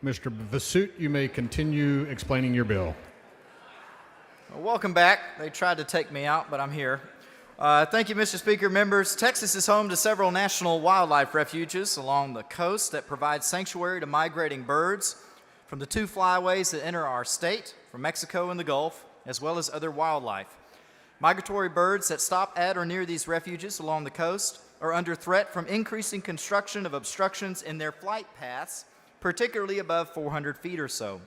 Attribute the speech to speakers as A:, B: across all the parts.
A: Mr. Vasut, you may continue explaining your bill.
B: Welcome back. They tried to take me out, but I'm here. Thank you, Mr. Speaker. Members, Texas is home to several national wildlife refuges along the coast that provide sanctuary to migrating birds from the two flyways that enter our state, from Mexico and the Gulf, as well as other wildlife. Migratory birds that stop at or near these refuges along the coast are under threat from increasing construction of obstructions in their flight paths, particularly above 400 feet or so.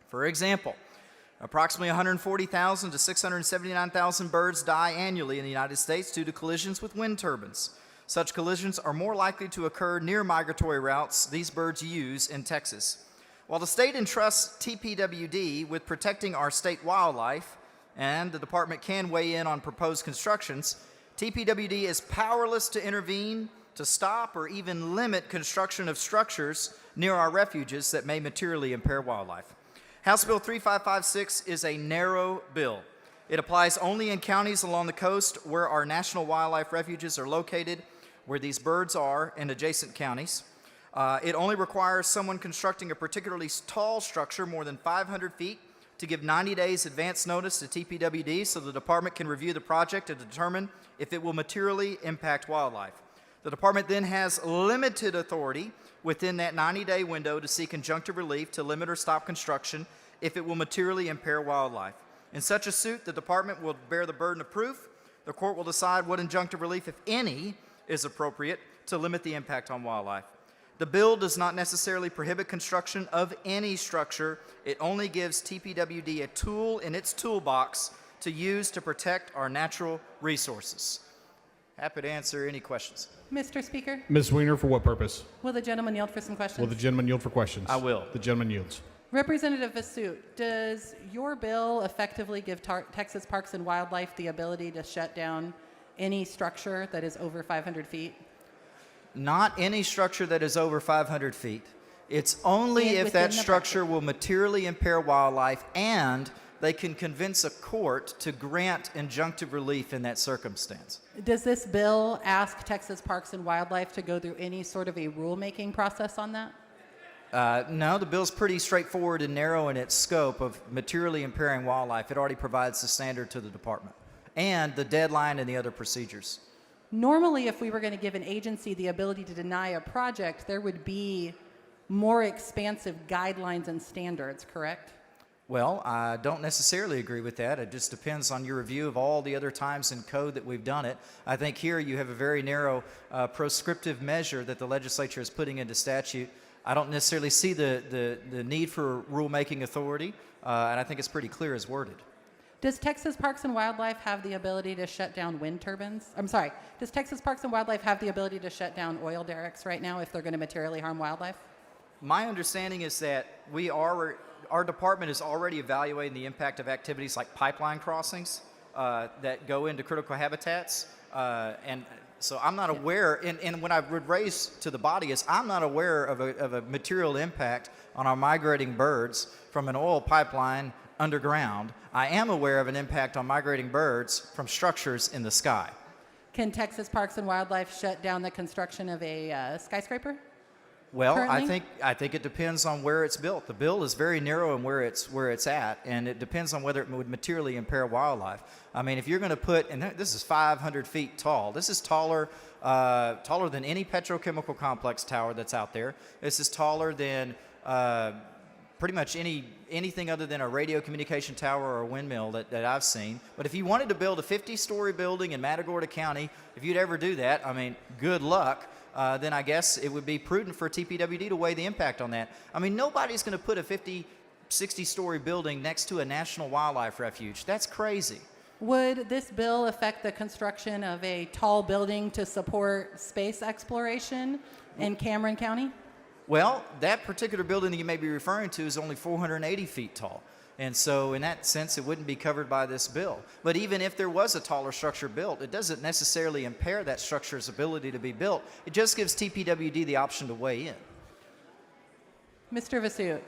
B: For example, approximately 140,000 to 679,000 birds die annually in the United States due to collisions with wind turbines. Such collisions are more likely to occur near migratory routes these birds use in Texas. While the state entrusts TPWD with protecting our state wildlife, and the department can weigh in on proposed constructions, TPWD is powerless to intervene, to stop, or even limit construction of structures near our refuges that may materially impair wildlife. House Bill 3556 is a narrow bill. It applies only in counties along the coast where our national wildlife refuges are located, where these birds are in adjacent counties. It only requires someone constructing a particularly tall structure, more than 500 feet, to give 90 days advance notice to TPWD so the department can review the project to determine if it will materially impact wildlife. The department then has limited authority within that 90-day window to seek injunctive relief to limit or stop construction if it will materially impair wildlife. In such a suit, the department will bear the burden of proof. The court will decide what injunctive relief, if any, is appropriate to limit the impact on wildlife. The bill does not necessarily prohibit construction of any structure. It only gives TPWD a tool in its toolbox to use to protect our natural resources. Happy to answer any questions.
C: Mr. Speaker,
A: Ms. Weiner, for what purpose?
C: will the gentleman yield for some questions?
A: Will the gentleman yield for questions?
B: I will.
A: The gentleman yields.
C: Representative Vasut, does your bill effectively give Texas Parks and Wildlife the ability to shut down any structure that is over 500 feet?
B: Not any structure that is over 500 feet. It's only
C: And
B: if that
C: within the
B: structure will materially impair wildlife and they can convince a court to grant injunctive relief in that circumstance.
C: Does this bill ask Texas Parks and Wildlife to go through any sort of a rulemaking process on that?
B: No, the bill's pretty straightforward and narrow in its scope of materially impairing wildlife. It already provides the standard to the department and the deadline and the other procedures.
C: Normally, if we were going to give an agency the ability to deny a project, there would be more expansive guidelines and standards, correct?
B: Well, I don't necessarily agree with that. It just depends on your review of all the other times in code that we've done it. I think here you have a very narrow proscriptive measure that the legislature is putting into statute. I don't necessarily see the need for rulemaking authority, and I think it's pretty clear as worded.
C: Does Texas Parks and Wildlife have the ability to shut down wind turbines? I'm sorry, does Texas Parks and Wildlife have the ability to shut down oil derricks right now if they're going to materially harm wildlife?
B: My understanding is that our department is already evaluating the impact of activities like pipeline crossings that go into critical habitats. And so I'm not aware, and what I would raise to the body is I'm not aware of a material impact on our migrating birds from an oil pipeline underground. I am aware of an impact on migrating birds from structures in the sky.
C: Can Texas Parks and Wildlife shut down the construction of a skyscraper?
B: Well,
C: Currently?
B: I think it depends on where it's built. The bill is very narrow in where it's at, and it depends on whether it would materially impair wildlife. I mean, if you're going to put, and this is 500 feet tall. This is taller than any petrochemical complex tower that's out there. This is taller than pretty much anything other than a radio communication tower or a windmill that I've seen. But if you wanted to build a 50-story building in Matagorda County, if you'd ever do that, I mean, good luck. Then I guess it would be prudent for TPWD to weigh the impact on that. I mean, nobody's going to put a 50, 60-story building next to a national wildlife refuge. That's crazy.
C: Would this bill affect the construction of a tall building to support space exploration in Cameron County?
B: Well, that particular building that you may be referring to is only 480 feet tall. And so in that sense, it wouldn't be covered by this bill. But even if there was a taller structure built, it doesn't necessarily impair that structure's ability to be built. It just gives TPWD the option to weigh in.
C: Mr. Vasut,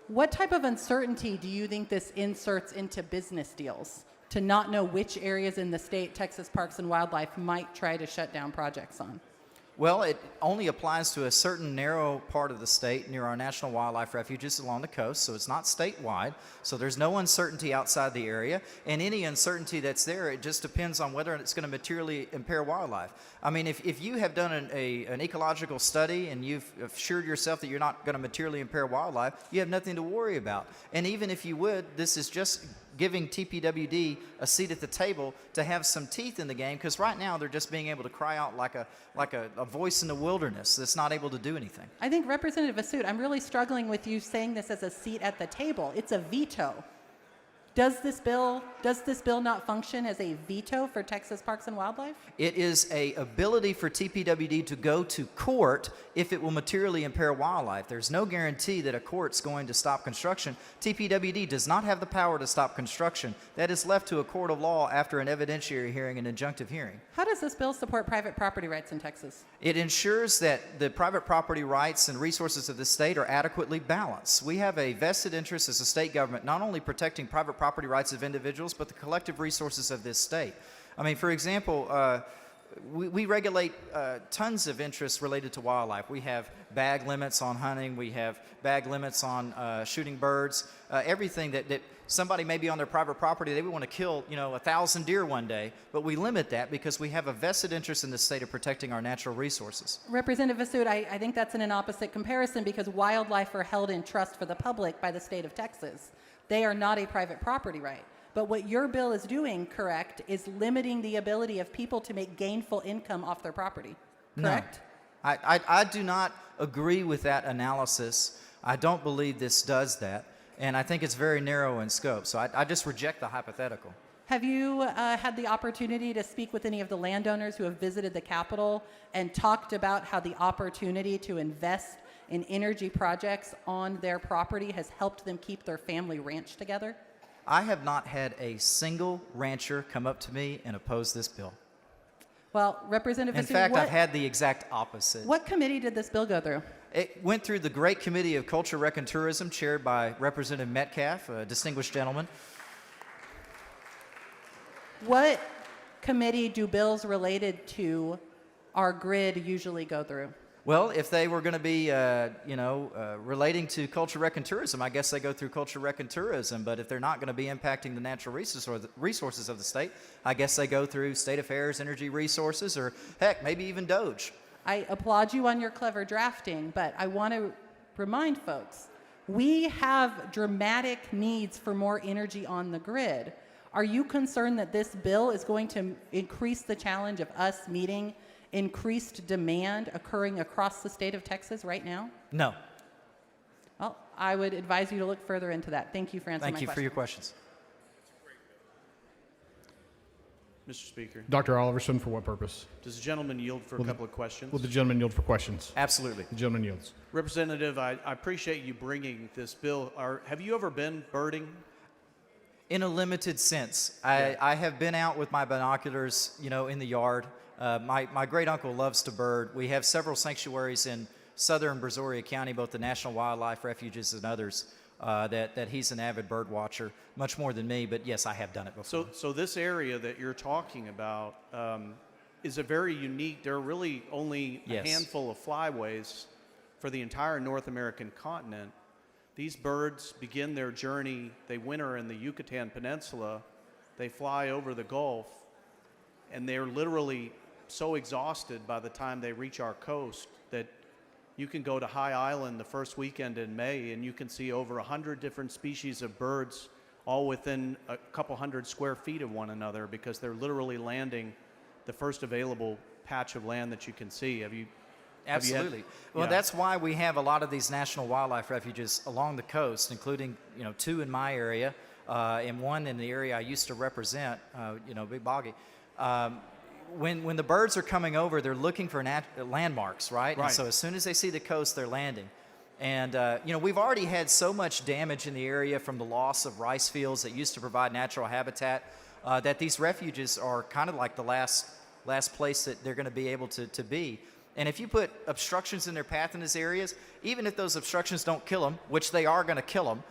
C: what type of uncertainty do you think this inserts into business deals to not know which areas in the state Texas Parks and Wildlife might try to shut down projects on?
B: Well, it only applies to a certain narrow part of the state near our national wildlife refuges along the coast, so it's not statewide. So there's no uncertainty outside the area, and any uncertainty that's there, it just depends on whether it's going to materially impair wildlife. I mean, if you have done an ecological study and you've assured yourself that you're not going to materially impair wildlife, you have nothing to worry about. And even if you would, this is just giving TPWD a seat at the table to have some teeth in the game, because right now they're just being able to cry out like a voice in the wilderness that's not able to do anything.
C: I think Representative Asut, I'm really struggling with you saying this as a seat at the table. It's a veto. Does this bill not function as a veto for Texas Parks and Wildlife?
B: It is a ability for TPWD to go to court if it will materially impair wildlife. There's no guarantee that a court's going to stop construction. TPWD does not have the power to stop construction. That is left to a court of law after an evidentiary hearing, an injunctive hearing.
C: How does this bill support private property rights in Texas?
B: It ensures that the private property rights and resources of the state are adequately balanced. We have a vested interest as a state government, not only protecting private property rights of individuals, but the collective resources of this state. I mean, for example, we regulate tons of interests related to wildlife. We have bag limits on hunting. We have bag limits on shooting birds. Everything that somebody may be on their private property, they would want to kill, 1,000 deer one day, but we limit that because we have a vested interest in the state of protecting our natural resources.
C: Representative Asut, I think that's in an opposite comparison because wildlife are held in trust for the public by the state of Texas. They are not a private property right. But what your bill is doing, correct, is limiting the ability of people to make gainful income off their property, correct?
B: No. I do not agree with that analysis. I don't believe this does that, and I think it's very narrow in scope. So I just reject the hypothetical.
C: Have you had the opportunity to speak with any of the landowners who have visited the Capitol and talked about how the opportunity to invest in energy projects on their property has helped them keep their family ranch together?
B: I have not had a single rancher come up to me and oppose this bill.
C: Well, Representative
B: In
C: Asut,
B: fact, I've had the exact opposite.
C: What committee did this bill go through?
B: It went through the Great Committee of Culture, Rec, and Tourism, chaired by Representative Metcalf, a distinguished gentleman.
C: What committee do bills related to our grid usually go through?
B: Well, if they were going to be, relating to culture, rec, and tourism, I guess they go through culture, rec, and tourism. But if they're not going to be impacting the natural resources of the state, I guess they go through state affairs, energy resources, or heck, maybe even DOGE.
C: I applaud you on your clever drafting, but I want to remind folks, we have dramatic needs for more energy on the grid. Are you concerned that this bill is going to increase the challenge of us meeting increased demand occurring across the state of Texas right now?
B: No.
C: Well, I would advise you to look further into that. Thank you for answering my
B: Thank you
C: question.
B: for your questions.
D: Mr. Speaker,
A: Dr. Oliverson, for what purpose?
D: does the gentleman yield for a couple of questions?
A: Will the gentleman yield for questions?
B: Absolutely.
A: The gentleman yields.
D: Representative, I appreciate you bringing this bill. Have you ever been birding?
B: In a limited sense. I have been out with my binoculars, in the yard. My great uncle loves to bird. We have several sanctuaries in southern Brazoria County, both the National Wildlife Refuges and others, that he's an avid bird watcher, much more than me, but yes, I have done it before.
D: So this area that you're talking about is a very unique, there are really only
B: Yes.
D: a handful of flyways for the entire North American continent. These birds begin their journey, they winter in the Yucatan Peninsula, they fly over the Gulf, and they're literally so exhausted by the time they reach our coast that you can go to High Island the first weekend in May and you can see over 100 different species of birds all within a couple hundred square feet of one another because they're literally landing the first available patch of land that you can see. Have you
B: Absolutely. Well,
D: yeah.
B: that's why we have a lot of these national wildlife refuges along the coast, including, 2 in my area, and 1 in the area I used to represent, Big Boggy. When the birds are coming over, they're looking for landmarks, right?
D: Right.
B: And so as soon as they see the coast, they're landing. And, we've already had so much damage in the area from the loss of rice fields that used to provide natural habitat that these refuges are kind of like the last place that they're going to be able to be. And if you put obstructions in their path in these areas, even if those obstructions don't kill them, which they are going to kill them,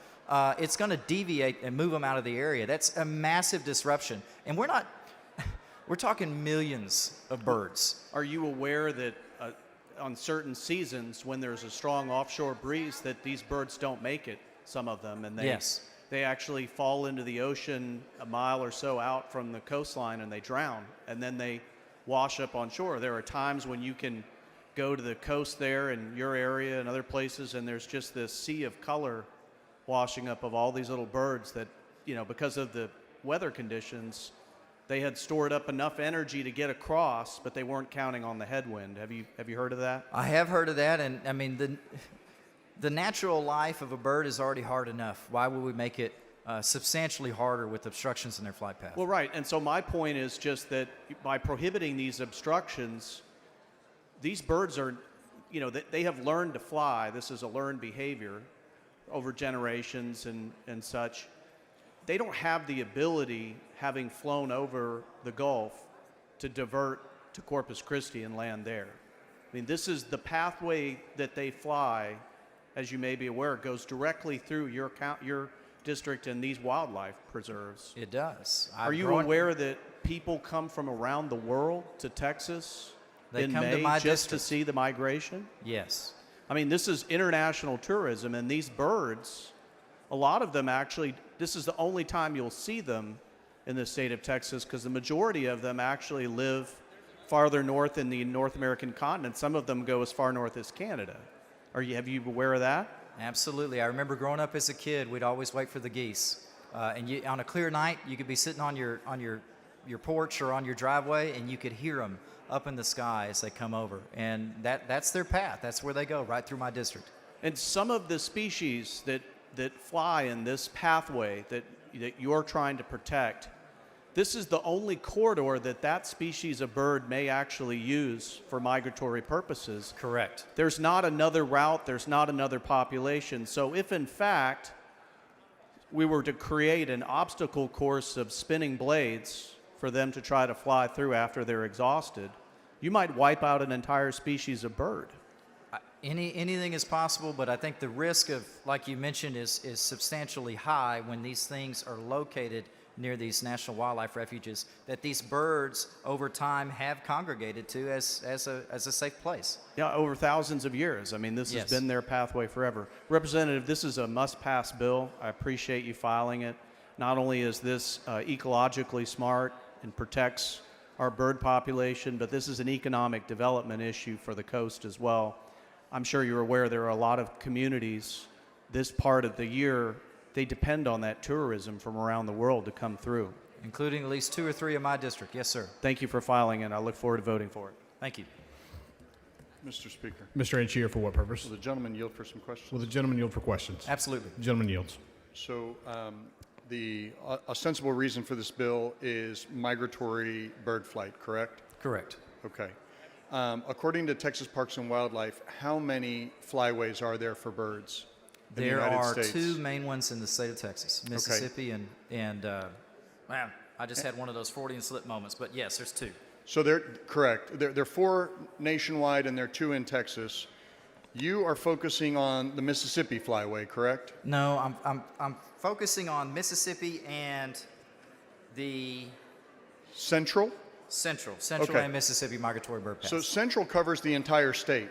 B: it's going to deviate and move them out of the area. That's a massive disruption. And we're talking millions of birds.
D: Are you aware that on certain seasons when there's a strong offshore breeze that these birds don't make it, some of them, and they actually fall into the ocean a mile or so out from the coastline and they drown, and then they wash up on shore. There are times when you can go to the coast there in your area and other places, and there's just this sea of color washing up of all these little birds that, you know, because of the weather conditions, they had stored up enough energy to get across, but they weren't counting on the headwind. Have you heard of that?
B: I have heard of that, and I mean the natural life of a bird is already hard enough. Why would we make it substantially harder with obstructions in their flight path?
D: Well, right. And so my point is just that by prohibiting these obstructions, these birds are, you know, they have learned to fly. This is a learned behavior over generations and such. They don't have the ability, having flown over the Gulf, to divert to Corpus Christi and land there. I mean, this is the pathway that they fly, as you may be aware, goes directly through your district and these wildlife preserves.
B: It does.
D: Are you aware that people come from around the world to Texas in May just to see the migration?
B: Yes.
D: I mean, this is international tourism, and these birds, a lot of them actually, this is the only time you'll see them in the state of Texas, because the majority of them actually live farther north in the North American continent. Some of them go as far north as Canada. Have you aware of that?
B: Absolutely. I remember growing up as a kid, we'd always wait for the geese. And on a clear night, you could be sitting on your porch or on your driveway, and you could hear them up in the sky as they come over. And that's their path. That's where they go, right through my district.
D: And some of the species that fly in this pathway that you're trying to protect, this is the only corridor that species of bird may actually use for migratory purposes.
B: Correct.
D: There's not another route, there's not another population. So if in fact we were to create an obstacle course of spinning blades for them to try to fly through after they're exhausted, you might wipe out an entire species of bird.
B: Anything is possible, but I think the risk of, like you mentioned, is substantially high when these things are located near these national wildlife refuges that these birds over time have congregated to as a safe place.
D: Yeah, over thousands of years. I mean, this has been their pathway forever. Representative, this is a must-pass bill. I appreciate you filing it. Not only is this ecologically smart and protects our bird population, but this is an economic development issue for the coast as well. I'm sure you're aware there are a lot of communities this part of the year, they depend on that tourism from around the world to come through.
B: Including at least 2 or 3 of my district. Yes, sir.
D: Thank you for filing it. I look forward to voting for it.
B: Thank you.
E: Mr. Speaker,
A: Mr. Anchier, for what purpose?
E: will the gentleman yield for some questions?
A: Will the gentleman yield for questions?
B: Absolutely.
A: The gentleman yields.
E: So the ostensible reason for this bill is migratory bird flight, correct?
B: Correct.
E: Okay. According to Texas Parks and Wildlife, how many flyways are there for birds in the
B: There
E: United
B: are
E: States?
B: 2 main ones in the state of Texas, Mississippi and man, I just had one of those Freudian slip moments, but yes, there's 2.
E: So they're correct. There are 4 nationwide and there are 2 in Texas. You are focusing on the Mississippi flyway, correct?
B: No, I'm focusing on Mississippi and the
E: Central?
B: Central
E: Okay.
B: and Mississippi migratory bird paths.
E: So Central covers the entire state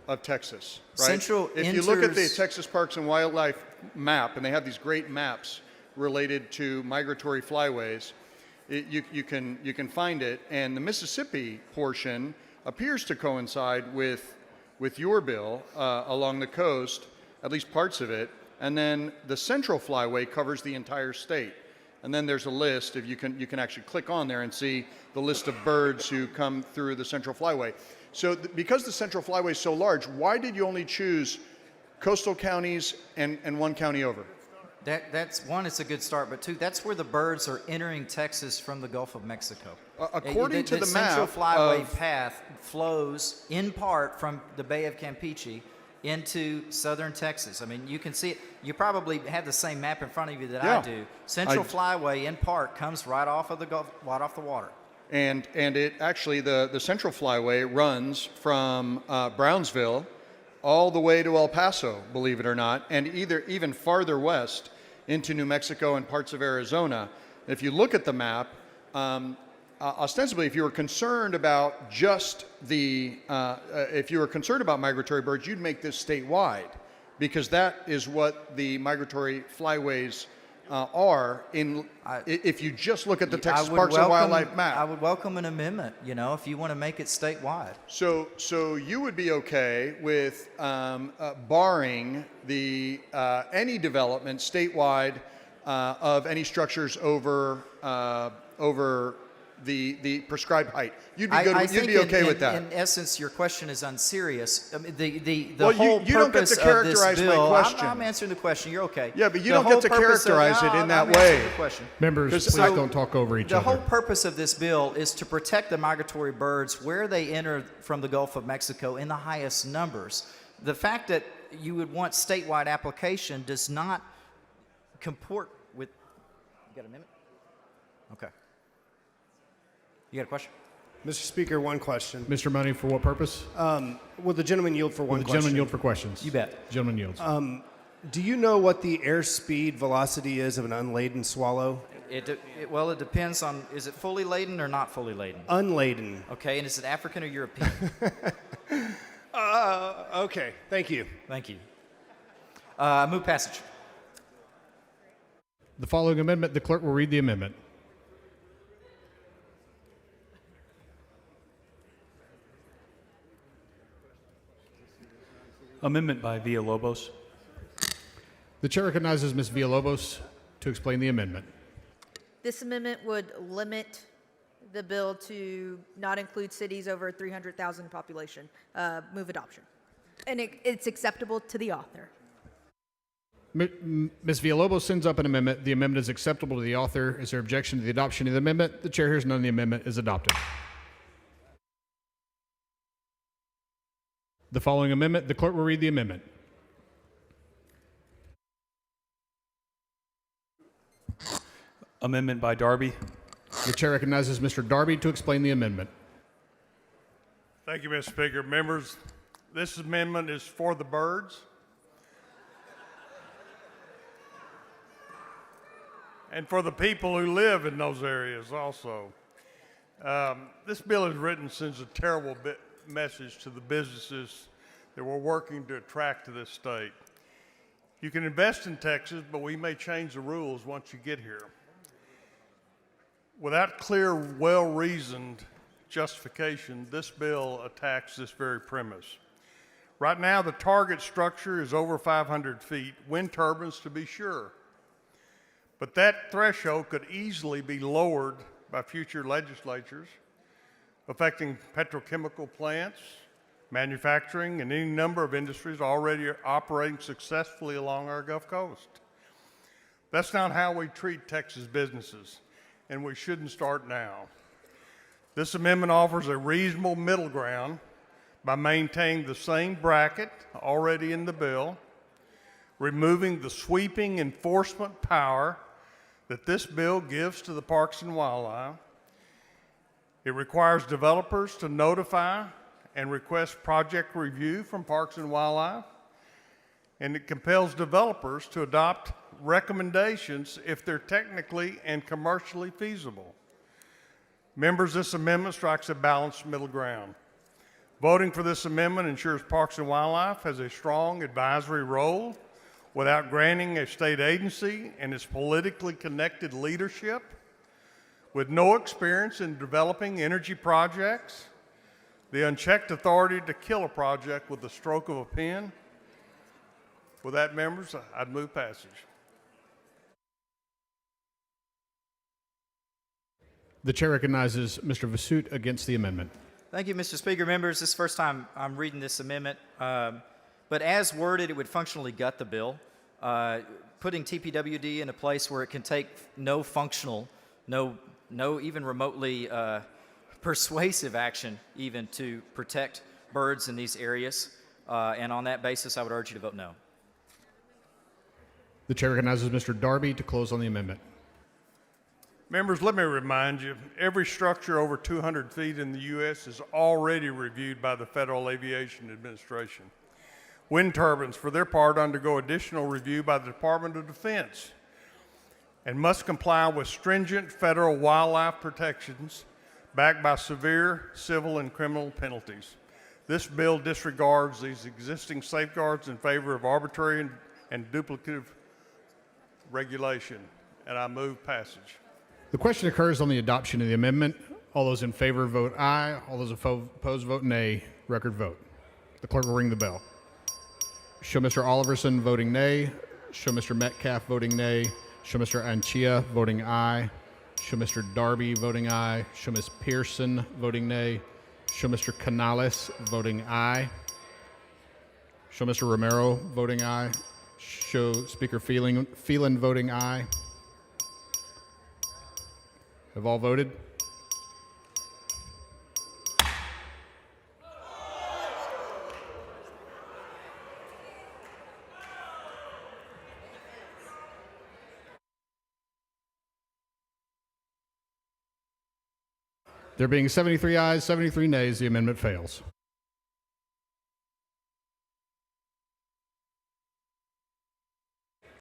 E: of Texas, right?
B: Central
E: if you look at the
B: enters-
E: Texas Parks and Wildlife map, and they have these great maps related to migratory flyways, you can find it, and the Mississippi portion appears to coincide with your bill along the coast, at least parts of it, and then the Central Flyway covers the entire state. And then there's a list, if you can actually click on there and see the list of birds who come through the Central Flyway. So because the Central Flyway is so large, why did you only choose coastal counties and 1 county over?
B: That's one, it's a good start, but 2, that's where the birds are entering Texas from the Gulf of Mexico.
E: According to the
B: Central
E: map
B: Flyway
E: of-
B: path flows in part from the Bay of Campeche into southern Texas. I mean, you can see it. You probably have the same map in front of you that I
E: Yeah.
B: do. Central Flyway, in part, comes right off of the Gulf, right off the water.
E: And it actually, the Central Flyway runs from Brownsville all the way to El Paso, believe it or not, and even farther west into New Mexico and parts of Arizona. If you look at the map, ostensibly, if you were concerned about just if you were concerned about migratory birds, you'd make this statewide, because that is what the migratory flyways are. If you just look at the Texas Parks and Wildlife map,
B: I would welcome an amendment. You know, if you want to make it statewide.
E: So you would be okay with barring any development statewide of any structures over the prescribed height. You'd be good. You'd be okay with that.
B: In essence, your question is unserious. I mean, the
E: Well,
B: whole
E: you don't get
B: purpose
E: to characterize
B: of
E: my
B: this bill.
E: question.
B: I'm answering the question. You're okay.
E: Yeah, but you
B: The
E: don't get
B: whole
E: to
B: purpose of-
E: characterize it
B: no,
E: in that
B: I'm answering
E: way.
B: the question.
A: Members, please
B: So,
A: don't talk over each
B: The
A: other.
B: whole purpose of this bill is to protect the migratory birds where they enter from the Gulf of Mexico in the highest numbers. The fact that you would want statewide application does not comport with. You got a minute? Okay. You got a question?
F: Mr. Speaker, one question.
A: Mr. Money, for what purpose?
F: Will the gentleman yield for one
A: The
F: question?
A: gentleman yield for questions.
B: You bet.
A: Gentleman yields.
F: Do you know what the airspeed velocity is of an unladen swallow?
B: Well, it depends on, is it fully laden or not fully laden?
F: Unladen.
B: Okay, and is it African or European?
F: Okay, thank you.
B: Thank you. Move passage.
A: The following amendment, the clerk will read the amendment.
G: Amendment by Villalobos.
A: The chair recognizes Ms. Villalobos to explain the amendment.
H: This amendment would limit the bill to not include cities over 300,000 population. Move adoption. And it's acceptable to the author.
A: Ms. Villalobos sends up an amendment. The amendment is acceptable to the author. Is there objection to the adoption of the amendment? The chair hears none. The amendment is adopted. The following amendment, the clerk will read the amendment.
G: Amendment by Darby.
A: The chair recognizes Mr. Darby to explain the amendment.
I: Thank you, Mr. Speaker. Members, this amendment is for the birds and for the people who live in those areas also. This bill is written sends a terrible message to the businesses that we're working to attract to this state. You can invest in Texas, but we may change the rules once you get here. Without clear, well-reasoned justification, this bill attacks this very premise. Right now, the target structure is over 500 feet, wind turbines to be sure. But that threshold could easily be lowered by future legislatures, affecting petrochemical plants, manufacturing, and any number of industries already operating successfully along our Gulf Coast. That's not how we treat Texas businesses, and we shouldn't start now. This amendment offers a reasonable middle ground by maintaining the same bracket already in the bill, removing the sweeping enforcement power that this bill gives to the Parks and Wildlife. It requires developers to notify and request project review from Parks and Wildlife, and it compels developers to adopt recommendations if they're technically and commercially feasible. Members, this amendment strikes a balanced middle ground. Voting for this amendment ensures Parks and Wildlife has a strong advisory role without granting a state agency and its politically connected leadership with no experience in developing energy projects, the unchecked authority to kill a project with the stroke of a pen. With that, members, I'd move passage.
A: The chair recognizes Mr. Vasut against the amendment.
B: Thank you, Mr. Speaker. Members, this is the first time I'm reading this amendment, but as worded, it would functionally gut the bill, putting TPWD in a place where it can take no functional, no even remotely persuasive action even to protect birds in these areas. And on that basis, I would urge you to vote no.
A: The chair recognizes Mr. Darby to close on the amendment.
I: Members, let me remind you, every structure over 200 feet in the U.S. is already reviewed by the Federal Aviation Administration. Wind turbines, for their part, undergo additional review by the Department of Defense and must comply with stringent federal wildlife protections backed by severe civil and criminal penalties. This bill disregards these existing safeguards in favor of arbitrary and duplicative regulation, and I move passage.
A: The question occurs on the adoption of the amendment. All those in favor vote aye. All those opposed vote nay. Record vote. The clerk will ring the bell. Show Mr. Oliverson voting nay. Show Mr. Metcalf voting nay. Show Mr. Anchia voting aye. Show Mr. Darby voting aye. Show Ms. Pearson voting nay. Show Mr. Canales voting aye. Show Mr. Romero voting aye. Show Speaker Phelan voting aye. Have all voted? There being 73 ayes, 73 nays, the amendment fails.